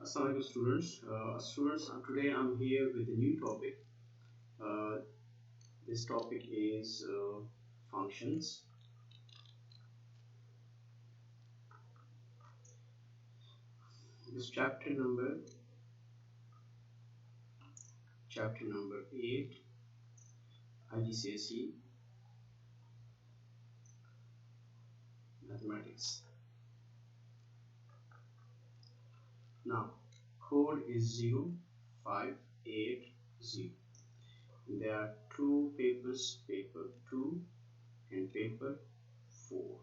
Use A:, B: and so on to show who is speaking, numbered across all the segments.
A: Assalamualaikum students, today I'm here with a new topic. Uh, this topic is functions. This chapter number 8, IGCSE Mathematics. Now, code is 0580. There are two papers, paper 2 and paper 4.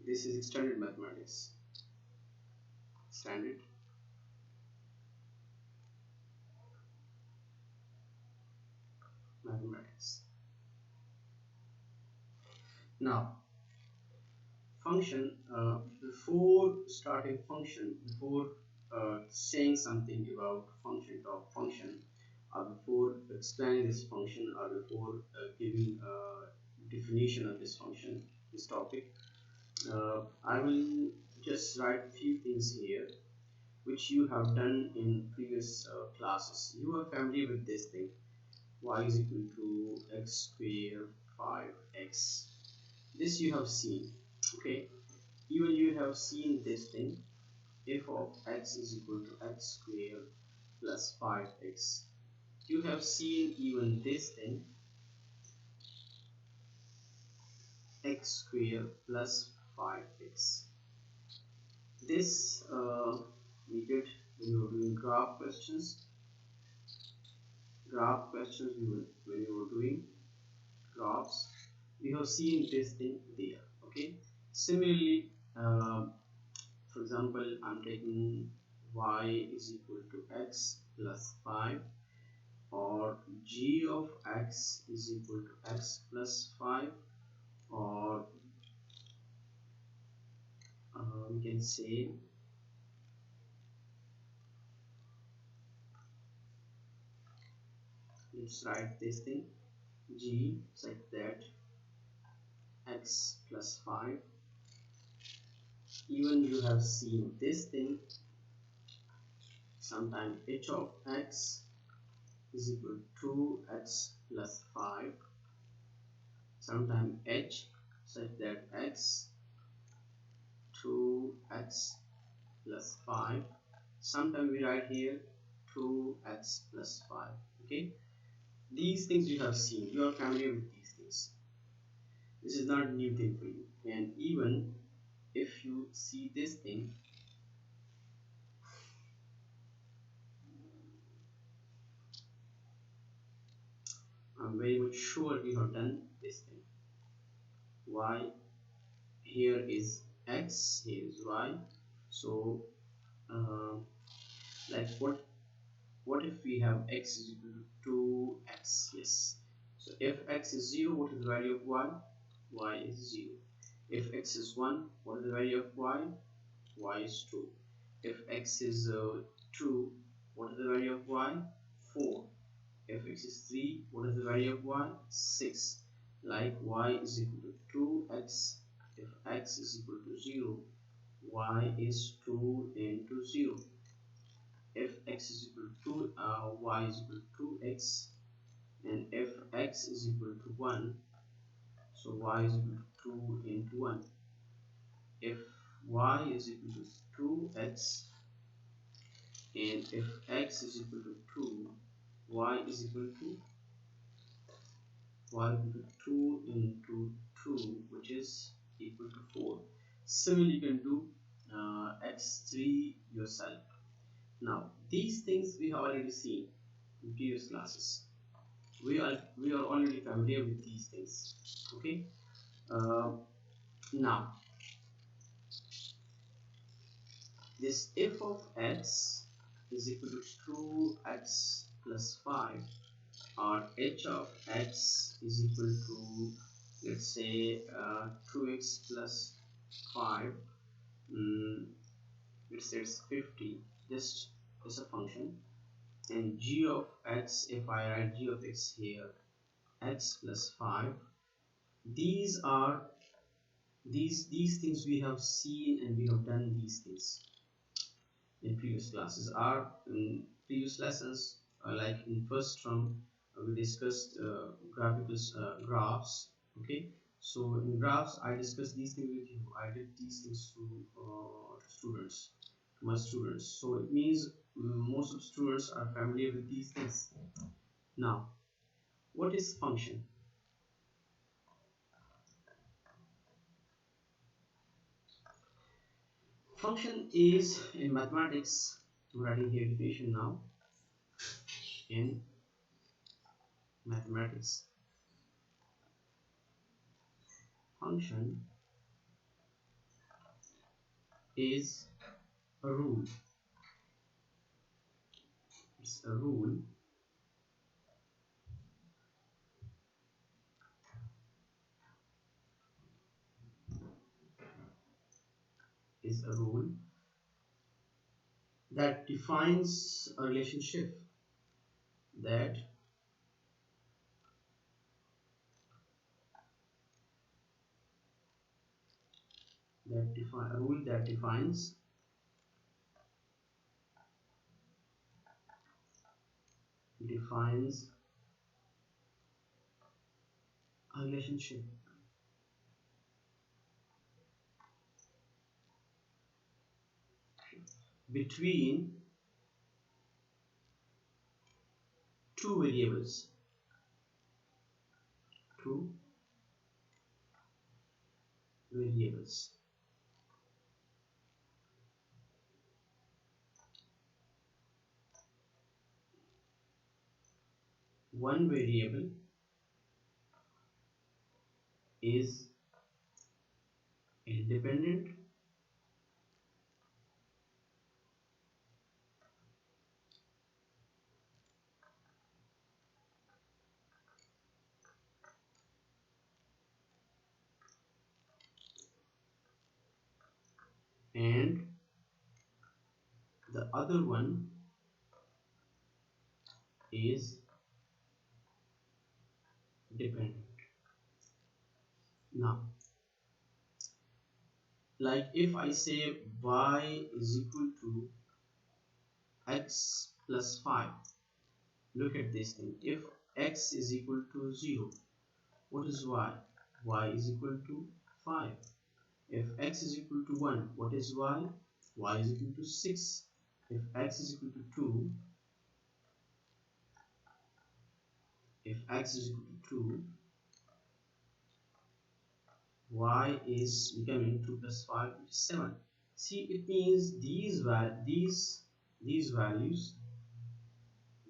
A: This is standard mathematics. Standard mathematics. Now, function, before starting function, before saying something about function, or before explaining this function, or before giving a definition of this function, this topic, I will just write a few things here which you have done in previous classes. You are familiar with this thing: y is equal to x square 5x. This you have seen, okay? Even you have seen this thing: f of x is equal to x square plus 5x. You have seen even this thing: x square plus 5x. This we did when we were doing graph questions. When we were doing graphs, we have seen this thing there, okay? Similarly, for example, I'm taking y is equal to x plus 5, or g of x is equal to x plus 5, or we can say let's write this thing: g such that x plus 5. Even you have seen this thing: sometimes h of x is equal to x plus 5, sometimes h such that x 2x plus 5, sometimes we write here 2x plus 5, okay? These things you have seen, you are familiar with these things. This is not a new thing for you. And even if you see this thing, I'm very much sure you have done this thing. Y, here is x, here is y. So like what if we have x is equal to 2x? Yes. So if x is 0, what is the value of y? Y is 0. If x is 1, what is the value of y? Y is 2. If x is 2, what is the value of y? 4. If x is 3, what is the value of y? 6. Like y is equal to 2x. If x is equal to 0, y is 2 into 0. If x is equal to 2, y is equal to 2x. And if x is equal to 1, so y is equal to 2 into 1. If y is equal to 2x, and if x is equal to 2, y is equal to 2 into 2, which is equal to 4. Similarly, you can do x3 yourself. Now, these things we have already seen in previous classes. We are already familiar with these things, okay? Now, this f of x is equal to 2x plus 5, or h of x is equal to, let's say, 2x plus 5. Let's say it's 50. Just as a function. And g of x, if I write g of x here, x plus 5, these are these things we have seen, and we have done these things. in previous classes. Our in previous lessons, like in first term, we discussed graphical graphs. Okay, so in graphs, I discussed these things with you. I did these things to my students. So it means most of students are familiar with these things. Now, what is function? Function is in mathematics. I'm writing here definition now. In mathematics, function is a rule. It's a rule is a rule that defines a relationship that defines a relationship between two variables. Two variables. One variable is independent and the other one is dependent. Now, like if I say y is equal to x plus 5, look at this thing. If x is equal to 0, what is y? Y is equal to 5. If x is equal to 1, what is y? Y is equal to 6. If x is equal to 2, if x is equal to 2, y is becoming 2 plus 5, which is 7. See, it means these values,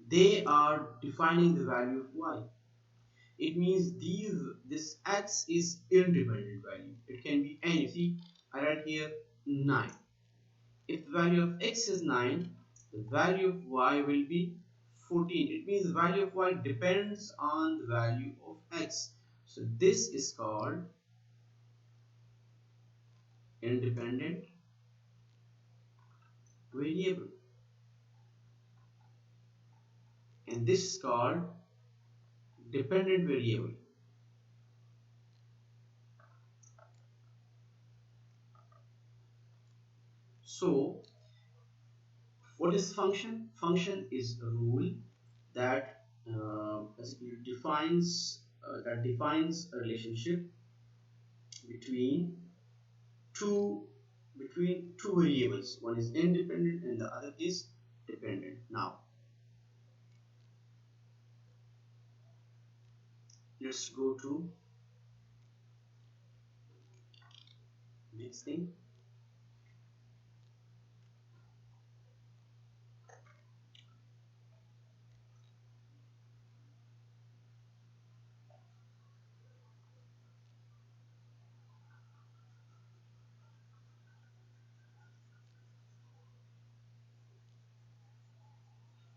A: they are defining the value of y. It means this x is independent value. It can be any. See, I write here 9. If the value of x is 9, the value of y will be 14. It means the value of y depends on the value of x. So this is called independent variable, and this is called dependent variable. So what is function? Function is a rule that basically defines a relationship between two variables. One is independent and the other is dependent. Now let's go to next thing.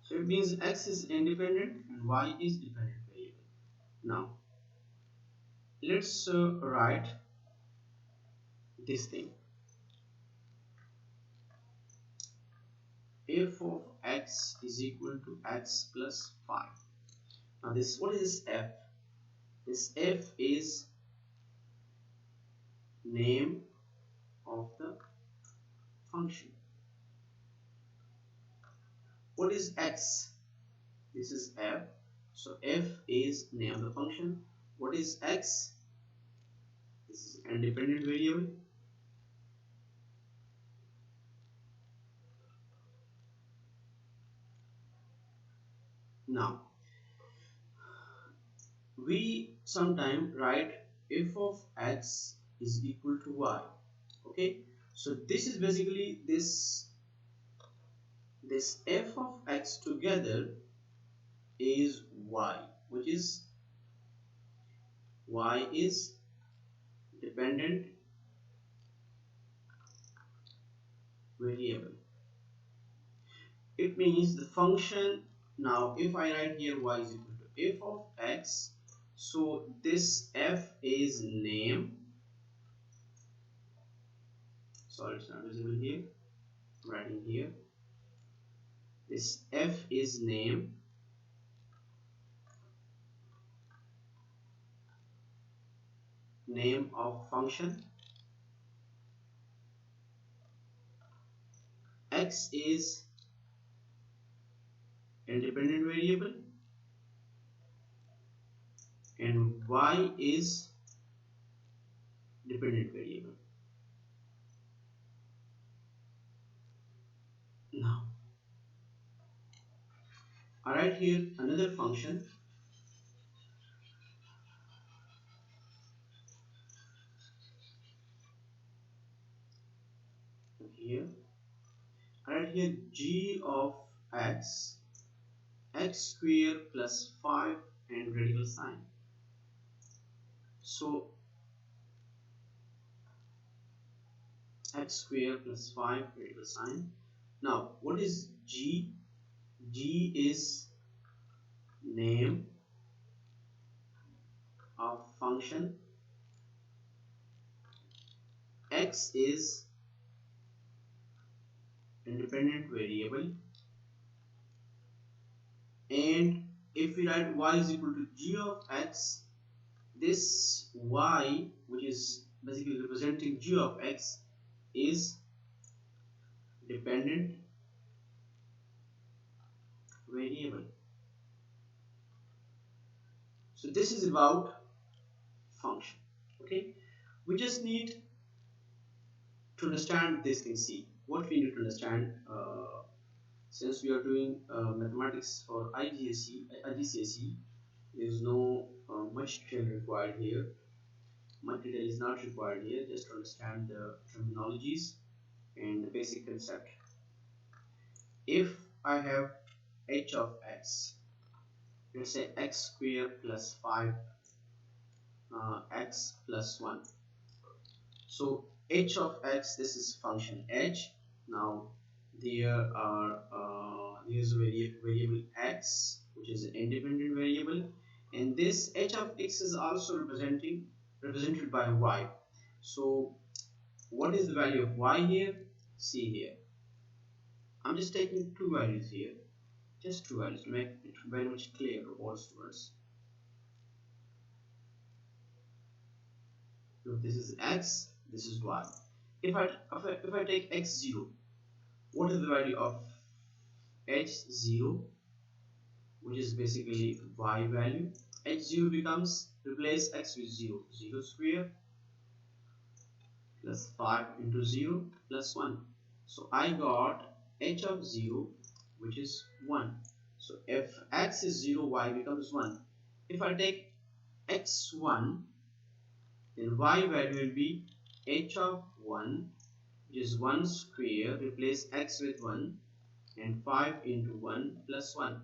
A: So it means x is independent and y is dependent variable. Now let's write this thing. F of x is equal to x plus 5. Now this, what is this f? This f is name of the function. what is x? This is f. So f is name of the function. What is x? This is independent variable. Now we sometimes write f of x is equal to y. Okay, so this is basically this f of x together is y, which is y is dependent variable. It means the function, now if I write here y is equal to f of x, so this f is name, sorry it's not visible here, I'm writing here, this f is name of function, x is independent variable, and y is dependent variable. Now I write here another function here. I write here g of x, x square plus 5 and radical sign. So x square plus 5 radical sign. Now what is g? G is name of function, x is independent variable, and if we write y is equal to g of x, this y, which is basically representing g of x, is dependent variable. So this is about function. Okay, we just need to understand this thing. See what we need to understand, since we are doing mathematics for IGCSE, there is no much detail required here. Much detail is not required here, just to understand the terminologies and the basic concept. If I have h of x, let's say x square plus 5 x plus 1. So h of x, this is function h. Now there is a variable x, which is an independent variable, and this h of x is also represented by y. So what is the value of y here? See here, I'm just taking two values here, just two values to make it very much clear to all students. So this is x, this is y. If I take x0, what is the value of h0, which is basically y value? h0 becomes, replace x with 0, 0 square plus 5 into 0 plus 1. So I got h of 0, which is 1. So if x is 0, y becomes 1. If I take x1, then y value will be h of 1, which is 1 square, replace x with 1, and 5 into 1 plus 1.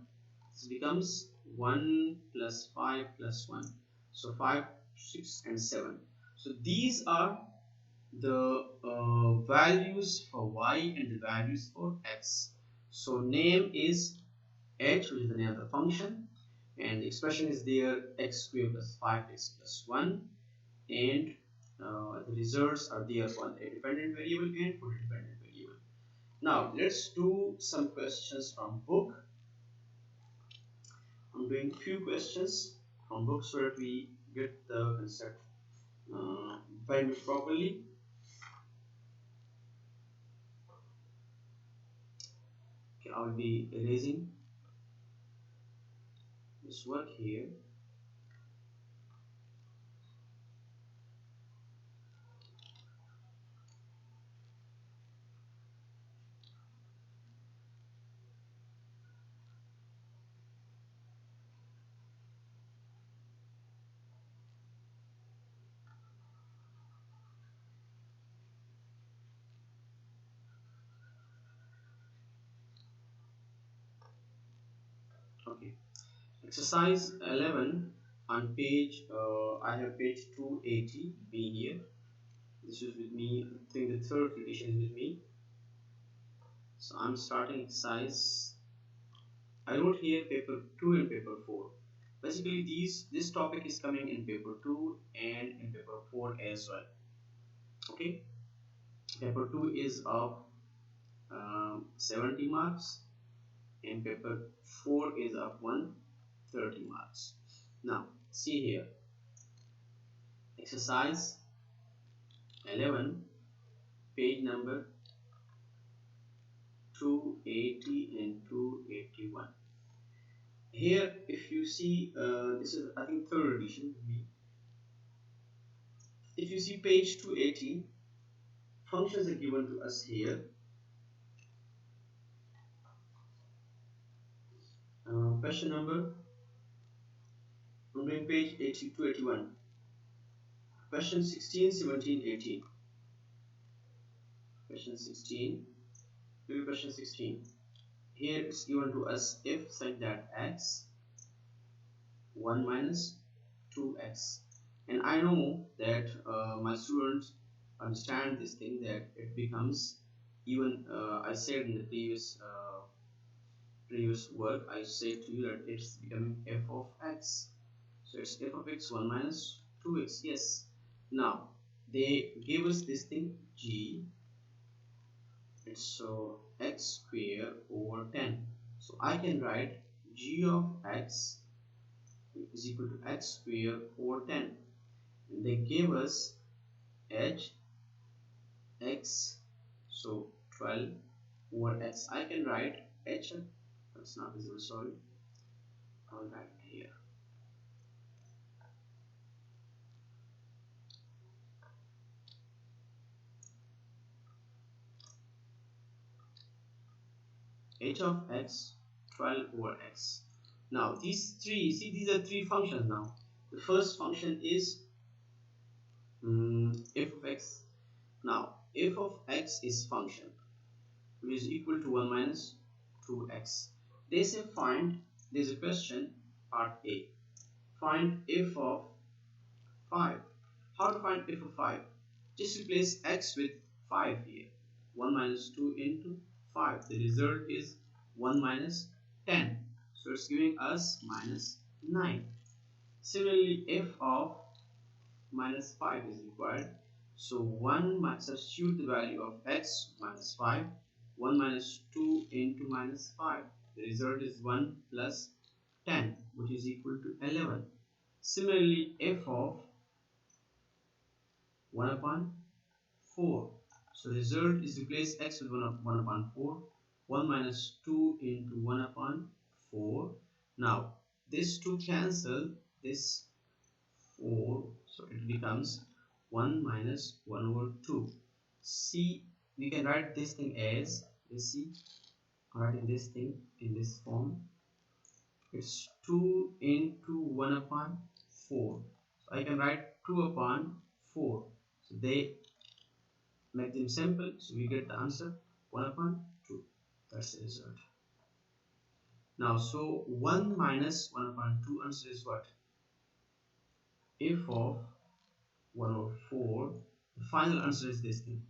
A: This becomes 1 plus 5 plus 1. So 5, 6 and 7. So these are the values for y and the values for x. So name is h, which is the name of the function, and the expression is there, x squared plus 5x plus 1, and the results are there for a dependent variable and for a dependent variable. Now let's do some questions from book. I'm doing few questions from book so that we get the concept very much properly. Okay, I'll be erasing this work here. Okay, exercise 11 on page, I have page 280 B here. This is with me, I think the third edition is with me. So I'm starting exercise. I wrote here paper 2 and paper 4. Basically, this topic is coming in paper 2 and in paper 4 as well. Okay, paper 2 is of 70 marks and paper 4 is of 130 marks. Now, see here, exercise 11, page number 280 and 281. Here, if you see, this is I think third edition. If you see page 280, functions are given to us here. Question number, I'm doing page 80 to 81. Question 16, 17, 18. Question 16. Maybe question 16. Here it's given to us if such that x 1 minus 2x, and I know that my students understand this thing, that it becomes even I said in the previous work, I said to you that it's becoming f of x. So it's f of x 1 minus 2x. Yes. Now they gave us this thing g. It's so x square over 10. So I can write g of x is equal to x square over 10. And they gave us h x, so 12 over x. I can write h, that's not visible, sorry, I'll write it here. H of x 12 over x. Now these three, see, these are three functions. Now the first function is f of x. Now f of x is function which is equal to 1 minus 2x. They say find, there's a question, part A, find f of 5. How to find f of 5? Just replace x with 5 here. 1 minus 2 into 5. The result is 1 minus 10. So it's giving us minus 9. Similarly, f of minus 5 is required. So 1 substitute the value of x minus 5. 1 minus 2 into minus 5. The result is 1 plus 10, which is equal to 11. Similarly, f of 1 upon 4. So result is replace x with 1 upon 4. 1 minus 2 into 1 upon 4. Now this 2 cancel this 4, so it becomes 1 minus 1 over 2. See, we can write this thing as, let's see, writing this thing in this form. It's 2 into 1 upon 4. So I can write 2 upon 4. So they make them simple, so we get the answer 1 upon 2. That's the result. Now, so 1 minus 1 upon 2 answer is what? F of 1 over 4. The final answer is this thing,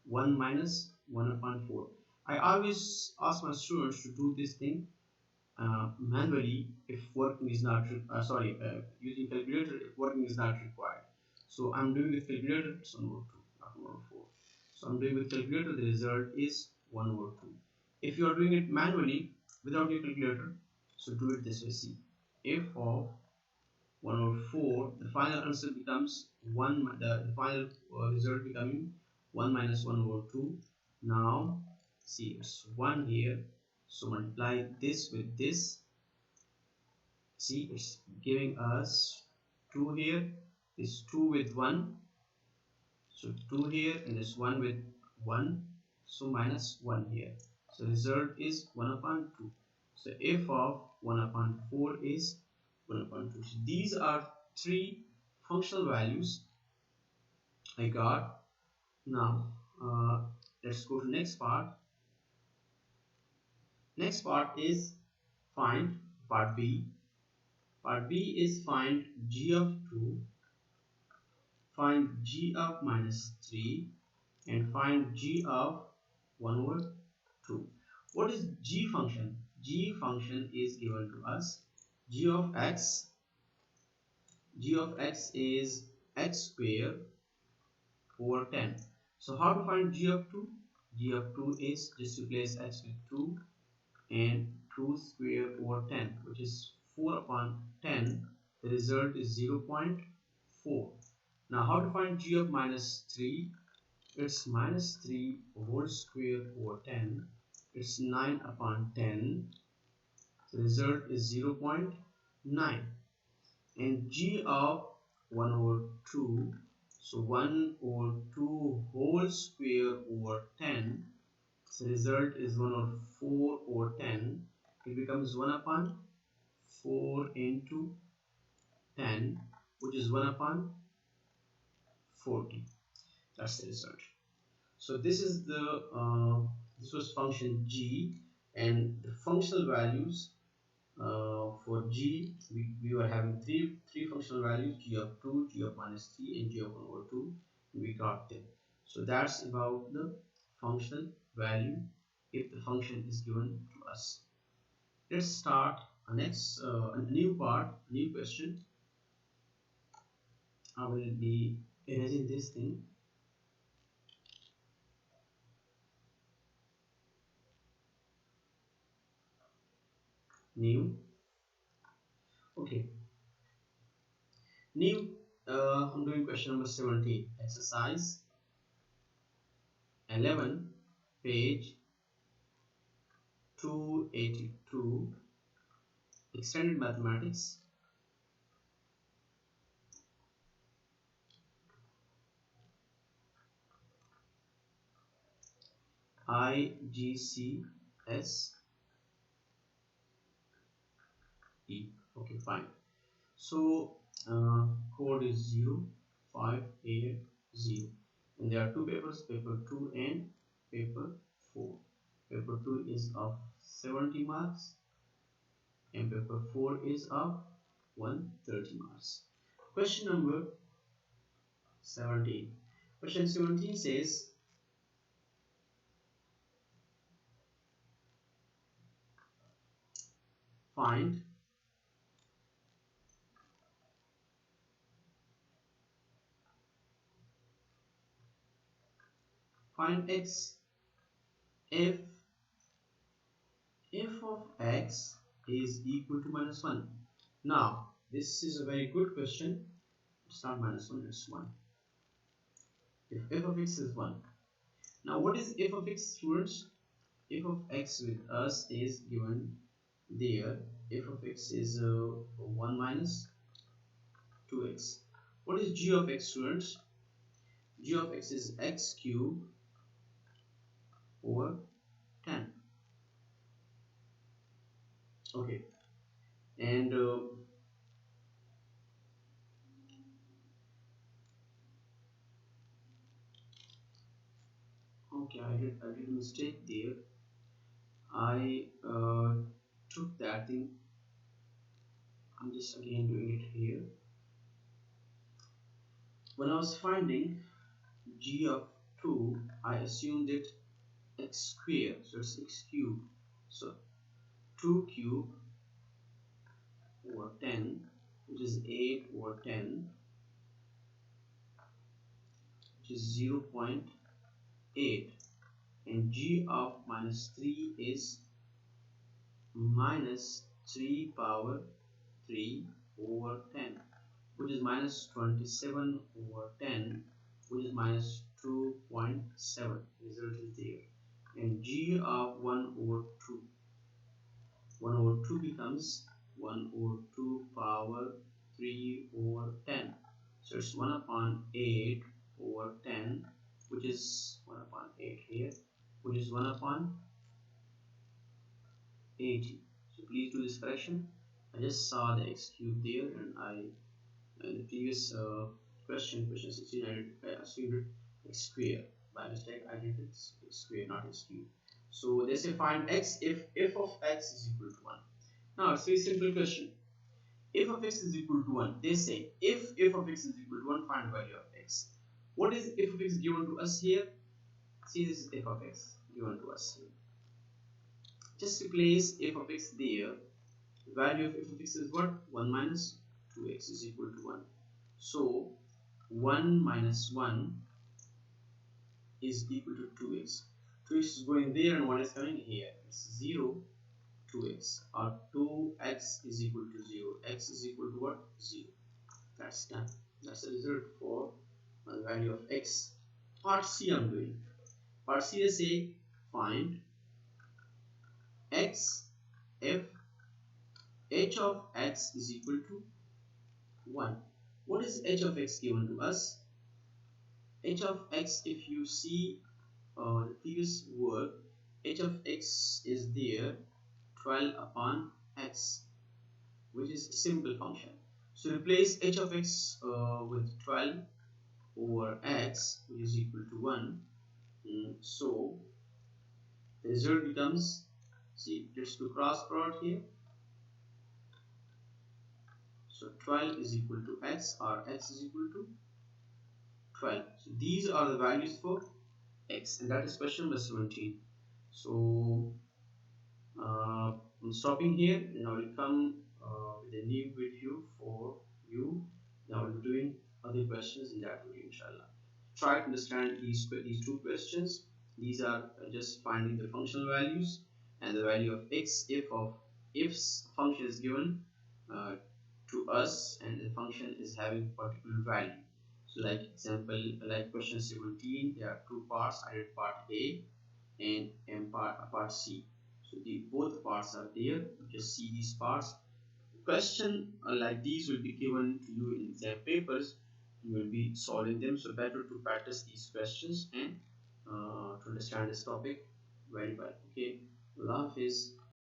A: 1 minus 1 upon 4. I always ask my students to do this thing manually if working is not using calculator if working is not required. So I'm doing with calculator, it's 1 over 2, not 1 over 4. So I'm doing with calculator, the result is 1 over 2. If you are doing it manually without your calculator, so do it this way. See, f of 1 over 4, the final answer becomes 1, the final result becoming 1 minus 1 over 2. Now See, it's 1 here, so multiply this with this. See, it's giving us 2 here, this 2 with 1, so 2 here, and this 1 with 1, so minus 1 here. So result is 1 upon 2. So f of 1 upon 4 is 1 upon 2. So these are three functional values I got. Now let's go to next part. Next part is find part B. Part B is find g of 2, find g of minus 3, and find g of 1 over 2. What is g function? G function is given to us. G of x is x square over 10. So how to find g of 2? G of 2 is just replace x with 2 and 2 square over 10, which is 4 upon 10. The result is 0.4. Now how to find g of minus 3? It's minus 3 whole square over 10. It's 9 upon 10. The result is 0.9. And g of 1 over 2, so 1 over 2 whole square over 10. So result is 1 over 4 over 10. It becomes 1 upon 4 into 10, which is 1 upon 40. That's the result. So this is the this was function g, and the functional values for g, we were having three functional values: g of 2, g of minus 3, and g of 1 over 2. We got them. So that's about the functional value if the function is given to us. Let's start a next a new part, a new question. I will be erasing this thing. New. Okay. New. I'm doing question number 17. Exercise 11, page 282. Extended mathematics. IGCSE. Okay, fine. So code is 0580, and there are two papers, paper 2 and paper 4. Paper 2 is of 70 marks and paper 4 is of 130 marks. Question number 17. Question 17 says, find x if of x is equal to minus 1. Now this is a very good question. It's not minus 1, it's 1. If f of x is 1. Now what is f of x, students? F of x with us is given there. F of x is 1 minus 2x. What is g of x, students? G of x is x cubed over 10. Okay, and okay, I did a mistake there. I took that thing. I'm just again doing it here. When I was finding g of 2, I assumed it x square, so it's x cubed. So 2 cube over 10, which is 8 over 10, which is 0.8, and g of minus 3 is minus 3 power 3 over 10, which is minus 27 over 10, which is minus 2.7. Result is there. and g of 1 over 2. 1 over 2 becomes 1 over 2 power 3 over 10. So it's 1 upon 8 over 10, which is 1 upon 8 here, which is 1 upon 80. So please do this correction. I just saw the x cube there, and in the previous question 16, I assumed it x square. By mistake, I did it x square, not x cube. So they say find x if f of x is equal to 1. Now it's a very simple question. F of x is equal to 1. They say if f of x is equal to 1, find the value of x. What is f of x given to us here? See, this is f of x given to us here. Just replace f of x there. The value of f of x is what? 1 minus 2x is equal to 1. So 1 minus 1 is equal to 2x. 2x is going there and 1 is coming here. It's 0, 2x, or 2x is equal to 0. X is equal to what? 0. That's done. That's the result for the value of x. Part C I'm doing. Part C they say find x if h of x is equal to 1. What is h of x given to us? H of x, if you see the previous word, h of x is there 12 upon x, which is a simple function. So replace h of x with 12 over x, which is equal to 1. So the result becomes, see, let's do cross product here. So 12 is equal to x, or x is equal to 12. So these are the values for x, and that is question number 17. So I'm stopping here, and I will come with a new video for you. Now I will be doing other questions in that video, inshallah. Try to understand these two questions. These are just finding the functional values and the value of x if function is given to us and the function is having particular value. So like example, like question 17, there are two parts. I did part A and part C. So both parts are there. Just see these parts. Question like these will be given to you in exam papers. You will be solving them. So better to practice these questions and to understand this topic very well. Okay, Allah Hafiz.